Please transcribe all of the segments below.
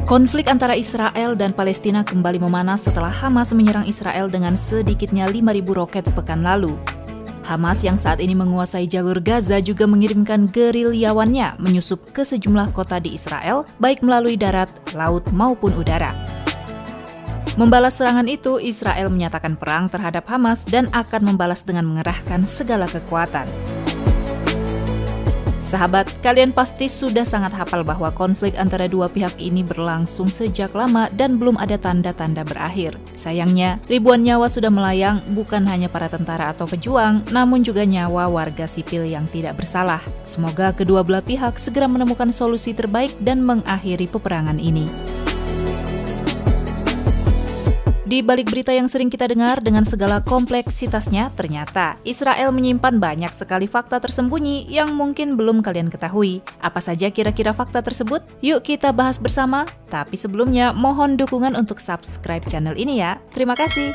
Konflik antara Israel dan Palestina kembali memanas setelah Hamas menyerang Israel dengan sedikitnya 5.000 roket pekan lalu. Hamas yang saat ini menguasai jalur Gaza juga mengirimkan gerilyawannya menyusup ke sejumlah kota di Israel, baik melalui darat, laut, maupun udara. Membalas serangan itu, Israel menyatakan perang terhadap Hamas dan akan membalas dengan mengerahkan segala kekuatan. Sahabat, kalian pasti sudah sangat hafal bahwa konflik antara dua pihak ini berlangsung sejak lama dan belum ada tanda-tanda berakhir. Sayangnya, ribuan nyawa sudah melayang, bukan hanya para tentara atau pejuang, namun juga nyawa warga sipil yang tidak bersalah. Semoga kedua belah pihak segera menemukan solusi terbaik dan mengakhiri peperangan ini. Di balik berita yang sering kita dengar dengan segala kompleksitasnya, ternyata Israel menyimpan banyak sekali fakta tersembunyi yang mungkin belum kalian ketahui. Apa saja kira-kira fakta tersebut? Yuk kita bahas bersama. Tapi sebelumnya, mohon dukungan untuk subscribe channel ini ya. Terima kasih.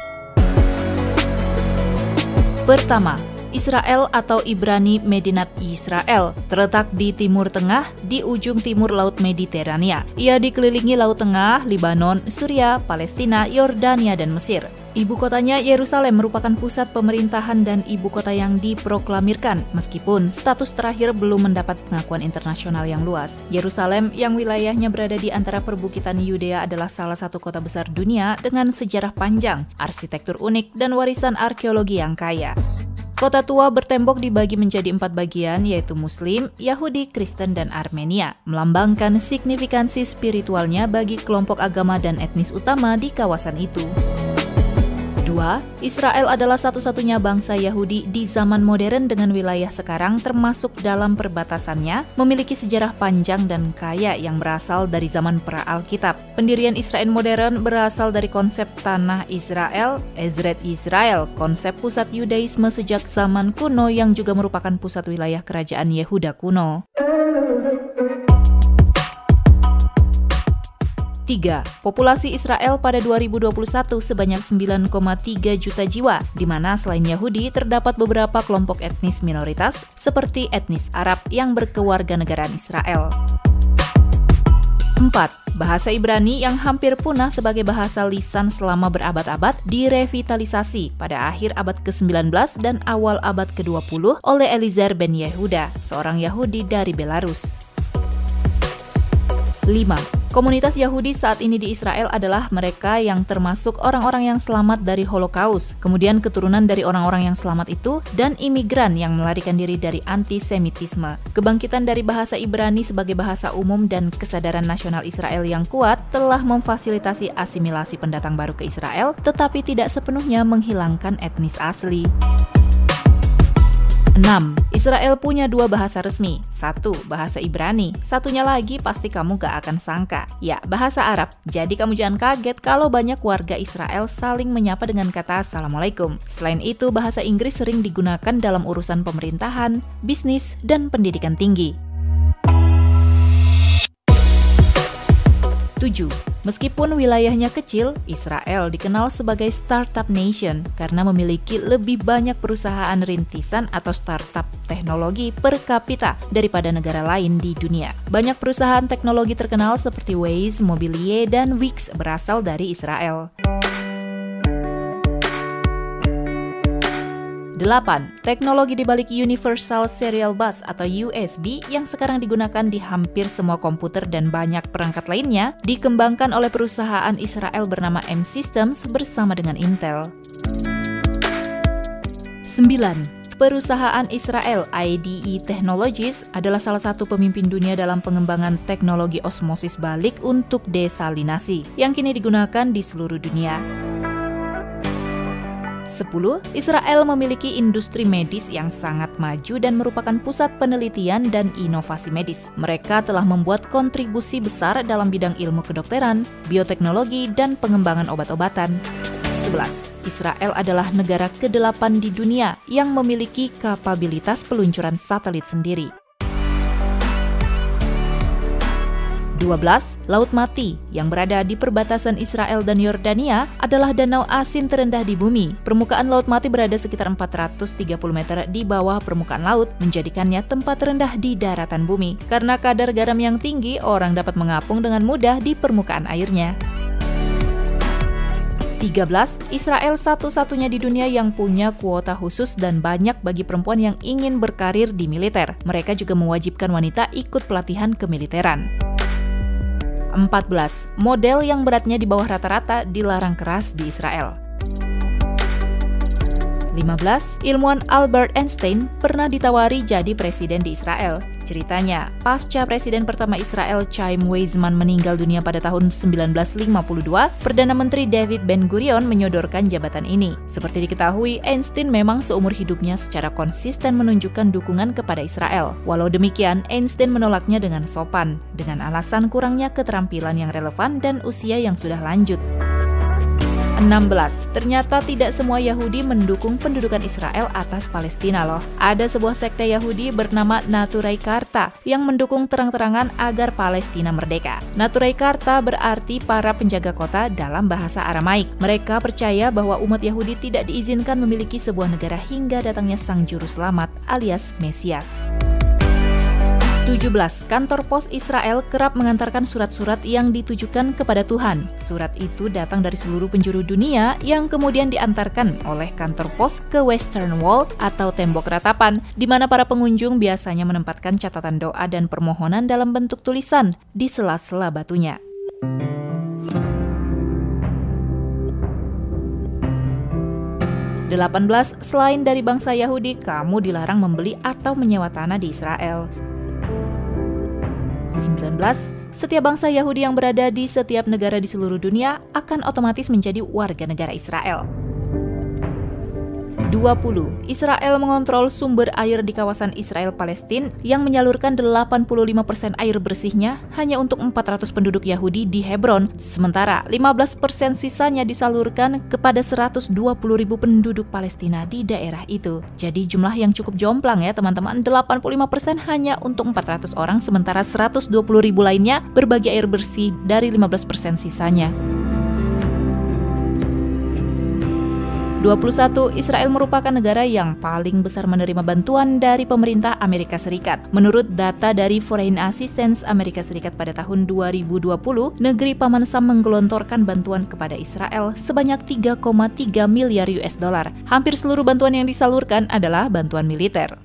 Pertama, Israel atau Ibrani Medinat Israel terletak di Timur Tengah di ujung timur Laut Mediterania. Ia dikelilingi Laut Tengah, Libanon, Suriah, Palestina, Yordania, dan Mesir. Ibu kotanya Yerusalem merupakan pusat pemerintahan dan ibu kota yang diproklamirkan, meskipun status terakhir belum mendapat pengakuan internasional yang luas. Yerusalem yang wilayahnya berada di antara perbukitan Yudea adalah salah satu kota besar dunia dengan sejarah panjang, arsitektur unik, dan warisan arkeologi yang kaya. Kota tua bertembok dibagi menjadi 4 bagian, yaitu Muslim, Yahudi, Kristen, dan Armenia, melambangkan signifikansi spiritualnya bagi kelompok agama dan etnis utama di kawasan itu. 2. Israel adalah satu-satunya bangsa Yahudi di zaman modern dengan wilayah sekarang termasuk dalam perbatasannya, memiliki sejarah panjang dan kaya yang berasal dari zaman pra-Alkitab. Pendirian Israel modern berasal dari konsep tanah Israel, Ezret Israel, konsep pusat Yudaisme sejak zaman kuno yang juga merupakan pusat wilayah kerajaan Yehuda kuno. 3. Populasi Israel pada 2021 sebanyak 9,3 juta jiwa, di mana selain Yahudi terdapat beberapa kelompok etnis minoritas seperti etnis Arab yang berkewarganegaraan Israel. 4. Bahasa Ibrani yang hampir punah sebagai bahasa lisan selama berabad-abad direvitalisasi pada akhir abad ke-19 dan awal abad ke-20 oleh Eliezer ben Yehuda, seorang Yahudi dari Belarus. 5. Komunitas Yahudi saat ini di Israel adalah mereka yang termasuk orang-orang yang selamat dari Holocaust, kemudian keturunan dari orang-orang yang selamat itu, dan imigran yang melarikan diri dari antisemitisme. Kebangkitan dari bahasa Ibrani sebagai bahasa umum dan kesadaran nasional Israel yang kuat telah memfasilitasi asimilasi pendatang baru ke Israel, tetapi tidak sepenuhnya menghilangkan etnis asli. 6. Israel punya 2 bahasa resmi. 1. Bahasa Ibrani. Satunya lagi pasti kamu gak akan sangka. Ya, bahasa Arab. Jadi kamu jangan kaget kalau banyak warga Israel saling menyapa dengan kata Assalamualaikum. Selain itu, bahasa Inggris sering digunakan dalam urusan pemerintahan, bisnis, dan pendidikan tinggi. 7. Meskipun wilayahnya kecil, Israel dikenal sebagai startup nation karena memiliki lebih banyak perusahaan rintisan atau startup teknologi per kapita daripada negara lain di dunia. Banyak perusahaan teknologi terkenal seperti Waze, Mobilia, dan Wix berasal dari Israel. 8. Teknologi di balik Universal Serial Bus atau USB yang sekarang digunakan di hampir semua komputer dan banyak perangkat lainnya dikembangkan oleh perusahaan Israel bernama M-Systems bersama dengan Intel. 9. Perusahaan Israel IDE Technologies adalah salah satu pemimpin dunia dalam pengembangan teknologi osmosis balik untuk desalinasi yang kini digunakan di seluruh dunia. 10. Israel memiliki industri medis yang sangat maju dan merupakan pusat penelitian dan inovasi medis. Mereka telah membuat kontribusi besar dalam bidang ilmu kedokteran, bioteknologi, dan pengembangan obat-obatan. 11. Israel adalah negara ke-8 di dunia yang memiliki kapabilitas peluncuran satelit sendiri. 12. Laut Mati, yang berada di perbatasan Israel dan Yordania, adalah danau asin terendah di bumi. Permukaan Laut Mati berada sekitar 430 meter di bawah permukaan laut, menjadikannya tempat terendah di daratan bumi. Karena kadar garam yang tinggi, orang dapat mengapung dengan mudah di permukaan airnya. 13. Israel satu-satunya di dunia yang punya kuota khusus dan banyak bagi perempuan yang ingin berkarir di militer. Mereka juga mewajibkan wanita ikut pelatihan kemiliteran. 14. Model yang beratnya di bawah rata-rata dilarang keras di Israel. 15. Ilmuwan Albert Einstein pernah ditawari jadi presiden di Israel. Ceritanya, pasca presiden pertama Israel Chaim Weizmann meninggal dunia pada tahun 1952, Perdana Menteri David Ben-Gurion menyodorkan jabatan ini. Seperti diketahui, Einstein memang seumur hidupnya secara konsisten menunjukkan dukungan kepada Israel. Walau demikian, Einstein menolaknya dengan sopan, dengan alasan kurangnya keterampilan yang relevan dan usia yang sudah lanjut. 16. Ternyata tidak semua Yahudi mendukung pendudukan Israel atas Palestina loh. Ada sebuah sekte Yahudi bernama Naturai Karta yang mendukung terang-terangan agar Palestina merdeka. Naturai Karta berarti para penjaga kota dalam bahasa Aramaik. Mereka percaya bahwa umat Yahudi tidak diizinkan memiliki sebuah negara hingga datangnya Sang Juru Selamat alias Mesias. 17. Kantor pos Israel kerap mengantarkan surat-surat yang ditujukan kepada Tuhan. Surat itu datang dari seluruh penjuru dunia yang kemudian diantarkan oleh kantor pos ke Western Wall atau tembok ratapan, di mana para pengunjung biasanya menempatkan catatan doa dan permohonan dalam bentuk tulisan di sela-sela batunya. 18. Selain dari bangsa Yahudi, kamu dilarang membeli atau menyewa tanah di Israel. 19. Setiap bangsa Yahudi yang berada di setiap negara di seluruh dunia akan otomatis menjadi warga negara Israel. 20. Israel mengontrol sumber air di kawasan Israel-Palestina yang menyalurkan 85% air bersihnya hanya untuk 400 penduduk Yahudi di Hebron, sementara 15% sisanya disalurkan kepada 120.000 penduduk Palestina di daerah itu. Jadi jumlah yang cukup jomplang ya teman-teman, 85% hanya untuk 400 orang, sementara 120.000 lainnya berbagi air bersih dari 15% sisanya. 21. Israel merupakan negara yang paling besar menerima bantuan dari pemerintah Amerika Serikat. Menurut data dari Foreign Assistance Amerika Serikat pada tahun 2020, negeri Paman Sam menggelontorkan bantuan kepada Israel sebanyak 3,3 miliar US dollar. Hampir seluruh bantuan yang disalurkan adalah bantuan militer.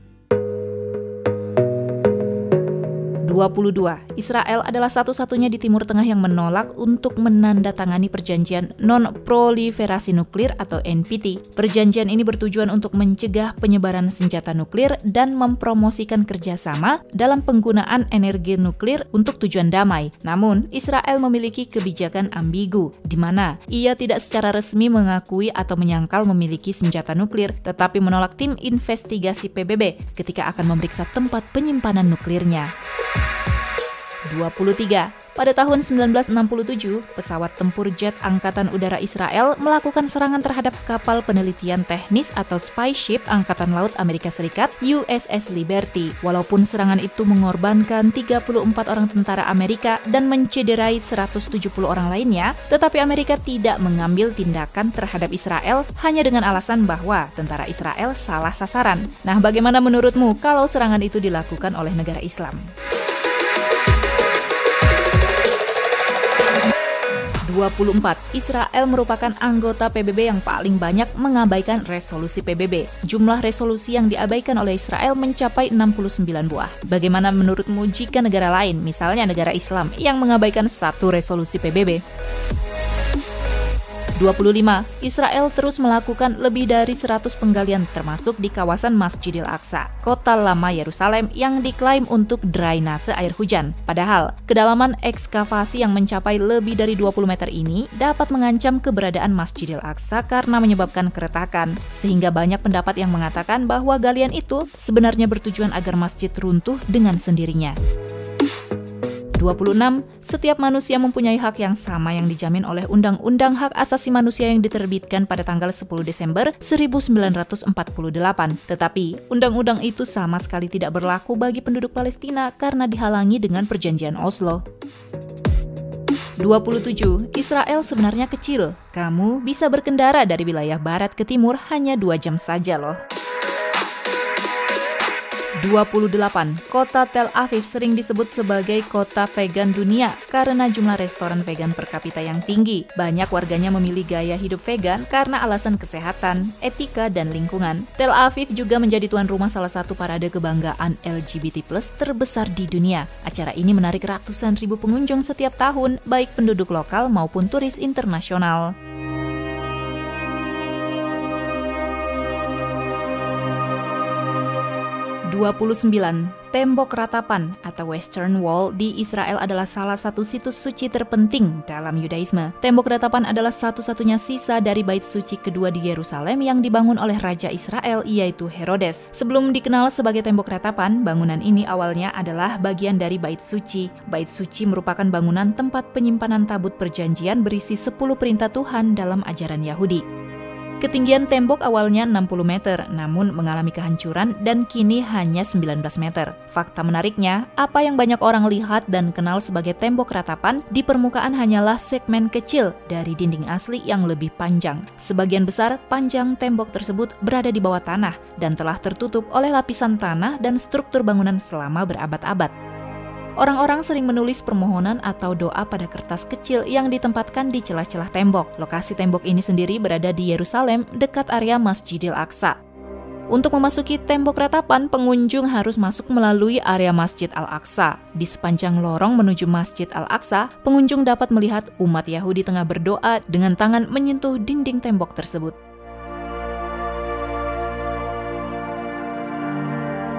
22. Israel adalah satu-satunya di Timur Tengah yang menolak untuk menandatangani perjanjian non-proliferasi nuklir atau NPT. Perjanjian ini bertujuan untuk mencegah penyebaran senjata nuklir dan mempromosikan kerjasama dalam penggunaan energi nuklir untuk tujuan damai. Namun, Israel memiliki kebijakan ambigu, di mana ia tidak secara resmi mengakui atau menyangkal memiliki senjata nuklir, tetapi menolak tim investigasi PBB ketika akan memeriksa tempat penyimpanan nuklirnya. 23. Pada tahun 1967, pesawat tempur jet Angkatan Udara Israel melakukan serangan terhadap kapal penelitian teknis atau spy ship Angkatan Laut Amerika Serikat USS Liberty. Walaupun serangan itu mengorbankan 34 orang tentara Amerika dan mencederai 170 orang lainnya, tetapi Amerika tidak mengambil tindakan terhadap Israel hanya dengan alasan bahwa tentara Israel salah sasaran. Nah, bagaimana menurutmu kalau serangan itu dilakukan oleh negara Islam? 24. Israel merupakan anggota PBB yang paling banyak mengabaikan resolusi PBB. Jumlah resolusi yang diabaikan oleh Israel mencapai 69 buah. Bagaimana menurutmu jika negara lain, misalnya negara Islam, yang mengabaikan satu resolusi PBB? 25. Israel terus melakukan lebih dari 100 penggalian termasuk di kawasan Masjidil Aqsa, kota lama Yerusalem yang diklaim untuk drainase air hujan. Padahal, kedalaman ekskavasi yang mencapai lebih dari 20 meter ini dapat mengancam keberadaan Masjidil Aqsa karena menyebabkan keretakan, sehingga banyak pendapat yang mengatakan bahwa galian itu sebenarnya bertujuan agar masjid runtuh dengan sendirinya. 26. Setiap manusia mempunyai hak yang sama yang dijamin oleh Undang-Undang Hak Asasi Manusia yang diterbitkan pada tanggal 10 Desember 1948. Tetapi, undang-undang itu sama sekali tidak berlaku bagi penduduk Palestina karena dihalangi dengan Perjanjian Oslo. 27. Israel sebenarnya kecil. Kamu bisa berkendara dari wilayah barat ke timur hanya 2 jam saja loh. 28. Kota Tel Aviv sering disebut sebagai kota vegan dunia karena jumlah restoran vegan per kapita yang tinggi. Banyak warganya memilih gaya hidup vegan karena alasan kesehatan, etika, dan lingkungan. Tel Aviv juga menjadi tuan rumah salah satu parade kebanggaan LGBT+ terbesar di dunia. Acara ini menarik ratusan ribu pengunjung setiap tahun, baik penduduk lokal maupun turis internasional. 29. Tembok Ratapan atau Western Wall di Israel adalah salah satu situs suci terpenting dalam Yudaisme. Tembok Ratapan adalah satu-satunya sisa dari bait suci kedua di Yerusalem yang dibangun oleh Raja Israel, yaitu Herodes. Sebelum dikenal sebagai Tembok Ratapan, bangunan ini awalnya adalah bagian dari bait suci. Bait suci merupakan bangunan tempat penyimpanan tabut perjanjian berisi 10 perintah Tuhan dalam ajaran Yahudi. Ketinggian tembok awalnya 60 meter, namun mengalami kehancuran dan kini hanya 19 meter. Fakta menariknya, apa yang banyak orang lihat dan kenal sebagai tembok ratapan, di permukaan hanyalah segmen kecil dari dinding asli yang lebih panjang. Sebagian besar panjang tembok tersebut berada di bawah tanah dan telah tertutup oleh lapisan tanah dan struktur bangunan selama berabad-abad. Orang-orang sering menulis permohonan atau doa pada kertas kecil yang ditempatkan di celah-celah tembok. Lokasi tembok ini sendiri berada di Yerusalem, dekat area Masjidil Aqsa. Untuk memasuki tembok ratapan, pengunjung harus masuk melalui area Masjid Al-Aqsa. Di sepanjang lorong menuju Masjid Al-Aqsa, pengunjung dapat melihat umat Yahudi tengah berdoa dengan tangan menyentuh dinding tembok tersebut.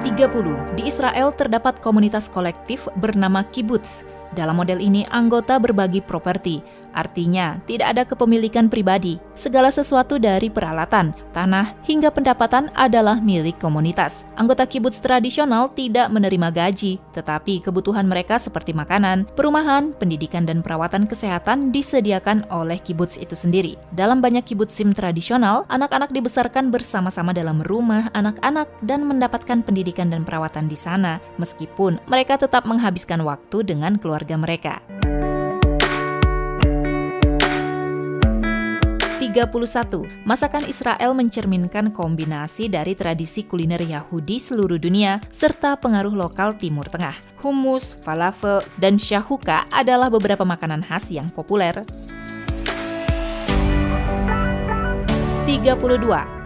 30. Di Israel terdapat komunitas kolektif bernama kibbutz. Dalam model ini, anggota berbagi properti. Artinya, tidak ada kepemilikan pribadi. Segala sesuatu dari peralatan, tanah, hingga pendapatan adalah milik komunitas. Anggota kibbutz tradisional tidak menerima gaji, tetapi kebutuhan mereka seperti makanan, perumahan, pendidikan, dan perawatan kesehatan disediakan oleh kibbutz itu sendiri. Dalam banyak kibbutzim tradisional, anak-anak dibesarkan bersama-sama dalam rumah anak-anak dan mendapatkan pendidikan dan perawatan di sana, meskipun mereka tetap menghabiskan waktu dengan keluarga mereka. 31. Masakan Israel mencerminkan kombinasi dari tradisi kuliner Yahudi seluruh dunia serta pengaruh lokal Timur Tengah. Hummus, falafel, dan shahuka adalah beberapa makanan khas yang populer. 32.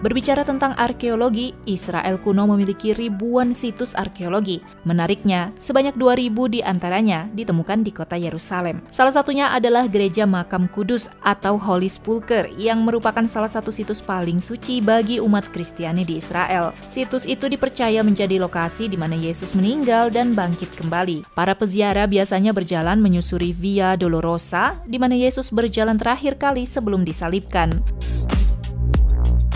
Berbicara tentang arkeologi, Israel kuno memiliki ribuan situs arkeologi. Menariknya, sebanyak 2.000 di antaranya ditemukan di kota Yerusalem. Salah satunya adalah Gereja Makam Kudus atau Holy Sepulchre yang merupakan salah satu situs paling suci bagi umat Kristiani di Israel. Situs itu dipercaya menjadi lokasi di mana Yesus meninggal dan bangkit kembali. Para peziarah biasanya berjalan menyusuri Via Dolorosa, di mana Yesus berjalan terakhir kali sebelum disalibkan.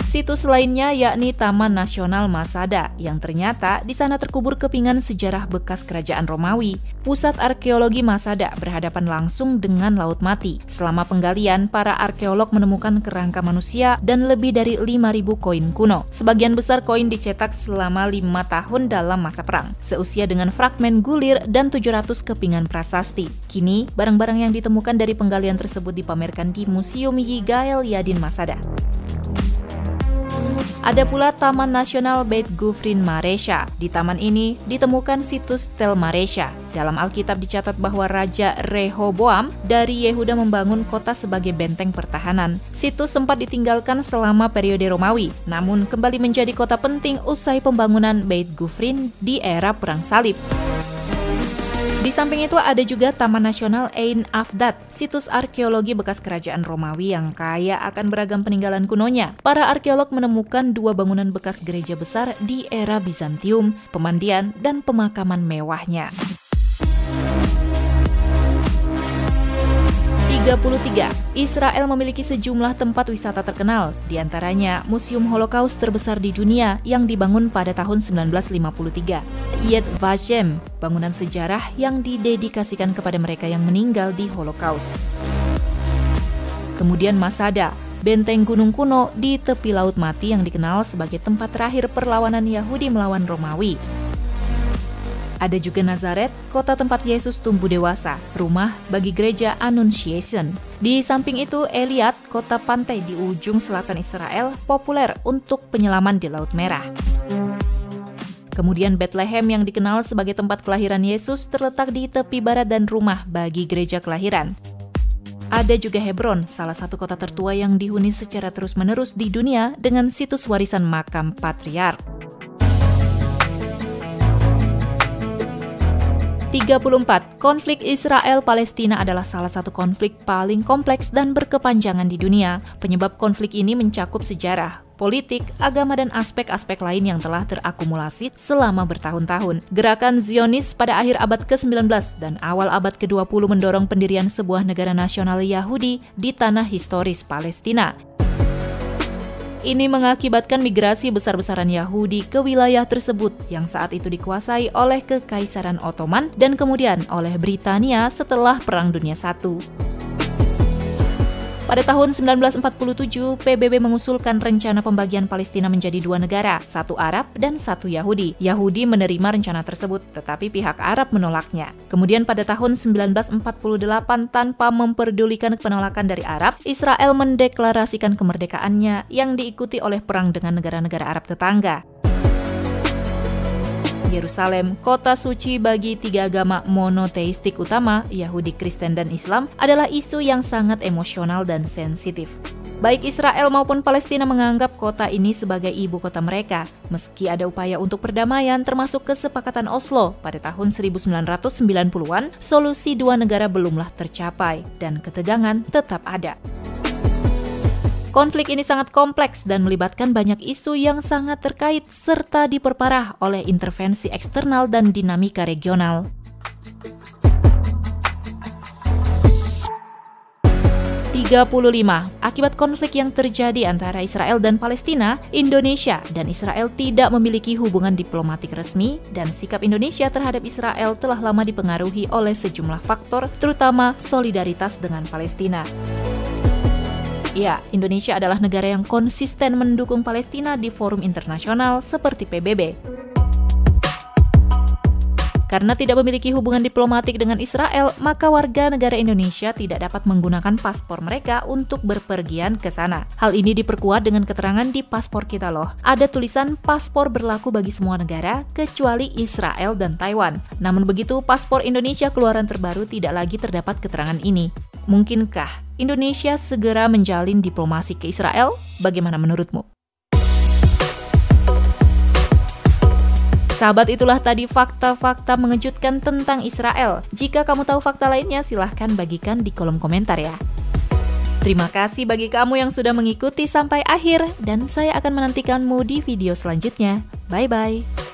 Situs lainnya yakni Taman Nasional Masada, yang ternyata di sana terkubur kepingan sejarah bekas kerajaan Romawi. Pusat arkeologi Masada berhadapan langsung dengan Laut Mati. Selama penggalian, para arkeolog menemukan kerangka manusia dan lebih dari 5.000 koin kuno. Sebagian besar koin dicetak selama 5 tahun dalam masa perang, seusia dengan fragmen gulir dan 700 kepingan prasasti. Kini, barang-barang yang ditemukan dari penggalian tersebut dipamerkan di Museum Yigael Yadin Masada. Ada pula Taman Nasional Beit Gufrin Maresha. Di taman ini ditemukan situs Tel Maresha. Dalam Alkitab dicatat bahwa Raja Rehoboam dari Yehuda membangun kota sebagai benteng pertahanan. Situs sempat ditinggalkan selama periode Romawi, namun kembali menjadi kota penting usai pembangunan Beit Gufrin di era Perang Salib. Di samping itu ada juga Taman Nasional Ein Afdat, situs arkeologi bekas kerajaan Romawi yang kaya akan beragam peninggalan kunonya. Para arkeolog menemukan 2 bangunan bekas gereja besar di era Bizantium, pemandian, dan pemakaman mewahnya. 33. Israel memiliki sejumlah tempat wisata terkenal, di antaranya Museum Holocaust terbesar di dunia yang dibangun pada tahun 1953. Yad Vashem, bangunan sejarah yang didedikasikan kepada mereka yang meninggal di Holocaust. Kemudian Masada, benteng gunung kuno di tepi Laut Mati yang dikenal sebagai tempat terakhir perlawanan Yahudi melawan Romawi. Ada juga Nazaret, kota tempat Yesus tumbuh dewasa, rumah bagi gereja Annunciation. Di samping itu, Eliat, kota pantai di ujung selatan Israel, populer untuk penyelaman di Laut Merah. Kemudian Bethlehem yang dikenal sebagai tempat kelahiran Yesus terletak di tepi barat dan rumah bagi gereja kelahiran. Ada juga Hebron, salah satu kota tertua yang dihuni secara terus-menerus di dunia dengan situs warisan makam patriark. 34. Konflik Israel-Palestina adalah salah satu konflik paling kompleks dan berkepanjangan di dunia. Penyebab konflik ini mencakup sejarah, politik, agama, dan aspek-aspek lain yang telah terakumulasi selama bertahun-tahun. Gerakan Zionis pada akhir abad ke-19 dan awal abad ke-20 mendorong pendirian sebuah negara nasional Yahudi di tanah historis Palestina. Ini mengakibatkan migrasi besar-besaran Yahudi ke wilayah tersebut yang saat itu dikuasai oleh Kekaisaran Ottoman dan kemudian oleh Britania setelah Perang Dunia I. Pada tahun 1947, PBB mengusulkan rencana pembagian Palestina menjadi dua negara, satu Arab dan satu Yahudi. Yahudi menerima rencana tersebut, tetapi pihak Arab menolaknya. Kemudian pada tahun 1948, tanpa memperdulikan penolakan dari Arab, Israel mendeklarasikan kemerdekaannya yang diikuti oleh perang dengan negara-negara Arab tetangga. Yerusalem, kota suci bagi tiga agama monoteistik utama, Yahudi, Kristen, dan Islam, adalah isu yang sangat emosional dan sensitif. Baik Israel maupun Palestina menganggap kota ini sebagai ibu kota mereka, meski ada upaya untuk perdamaian termasuk kesepakatan Oslo pada tahun 1990-an, solusi dua negara belumlah tercapai dan ketegangan tetap ada. Konflik ini sangat kompleks dan melibatkan banyak isu yang sangat terkait serta diperparah oleh intervensi eksternal dan dinamika regional. 35. Akibat konflik yang terjadi antara Israel dan Palestina, Indonesia dan Israel tidak memiliki hubungan diplomatik resmi dan sikap Indonesia terhadap Israel telah lama dipengaruhi oleh sejumlah faktor, terutama solidaritas dengan Palestina. Ya, Indonesia adalah negara yang konsisten mendukung Palestina di forum internasional seperti PBB. Karena tidak memiliki hubungan diplomatik dengan Israel, maka warga negara Indonesia tidak dapat menggunakan paspor mereka untuk berpergian ke sana. Hal ini diperkuat dengan keterangan di paspor kita loh. Ada tulisan paspor berlaku bagi semua negara, kecuali Israel dan Taiwan. Namun begitu, paspor Indonesia keluaran terbaru tidak lagi terdapat keterangan ini. Mungkinkah Indonesia segera menjalin diplomasi ke Israel? Bagaimana menurutmu? Sahabat, itulah tadi fakta-fakta mengejutkan tentang Israel. Jika kamu tahu fakta lainnya, silahkan bagikan di kolom komentar ya. Terima kasih bagi kamu yang sudah mengikuti sampai akhir, dan saya akan menantikanmu di video selanjutnya. Bye-bye.